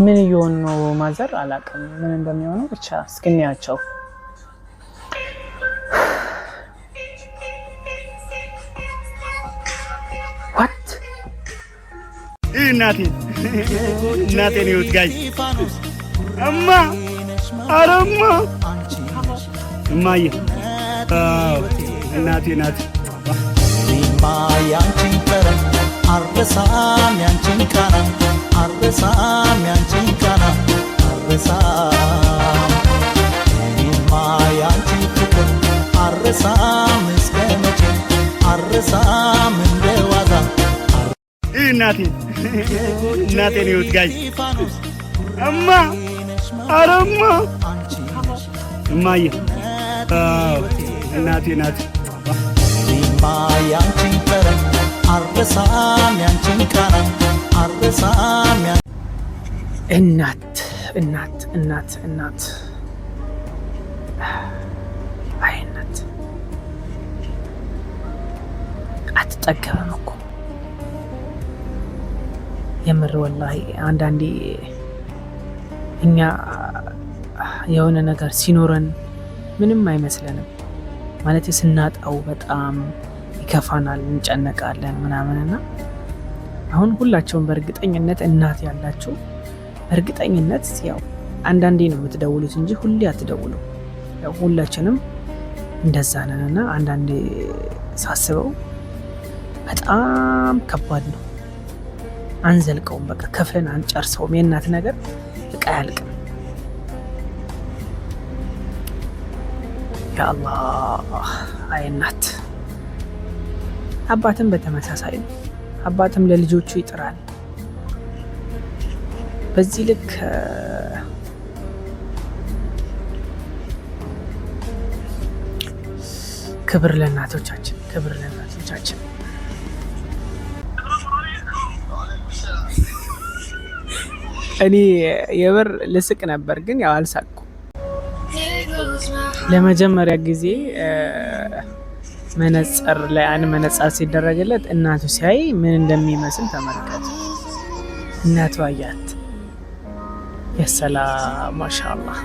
ምን ይሆን ነው ማዘር አላውቅም ምን እንደሚሆነው ብቻ እስኪኒያቸው what እናቴ ነው ጋይ እማ አረማ እማዬ እናቴ ናት ያንቺን ጠረን አርሳም ያንቺን ቃና አርሳም ያንቺን ቃና አርሳም እኔማ ያንቺን ፍቅር አርሳም እስከ መቼ አርሳም እንደዋዛ እናቴ ነው ጋይ እማ አረማ እማዬ እናቴ ናት ያንቺን ጠረን አርሳም ያንቺን ቃና አርሳም እናት አይ እናት አትጠገብም እኮ የምር ወላሂ አንዳንዴ እኛ የሆነ ነገር ሲኖረን ምንም አይመስለንም ማለት ስናጣው በጣም ይከፋናል እንጨነቃለን ምናምንና አሁን ሁላችሁም በእርግጠኝነት እናት ያላችሁ በእርግጠኝነት ያው አንዳንዴ ነው የምትደውሉት እንጂ ሁሌ አትደውሉ ያው ሁላችንም እንደዛ ነንና አንዳንዴ ሳስበው በጣም ከባድ ነው አንዘልቀውም በቃ ከፍለን አንጨርሰውም የእናት ነገር በቃ ያልቅም ያ አላህ አይ እናት አባትም በተመሳሳይ ነው አባትም ለልጆቹ ይጥራል በዚህ ልክ ክብር ለእናቶቻችን እኔ የበር ልስቅ ነበር ግን ያው አልሳቅኩም ለመጀመሪያ ጊዜ መነጽር ላይ አንድ መነጽር ሲደረግለት እናቱ ሲያይ ምን እንደሚመስል ተመልከቱ እናቱ አያት የሰላም ማሻአላህ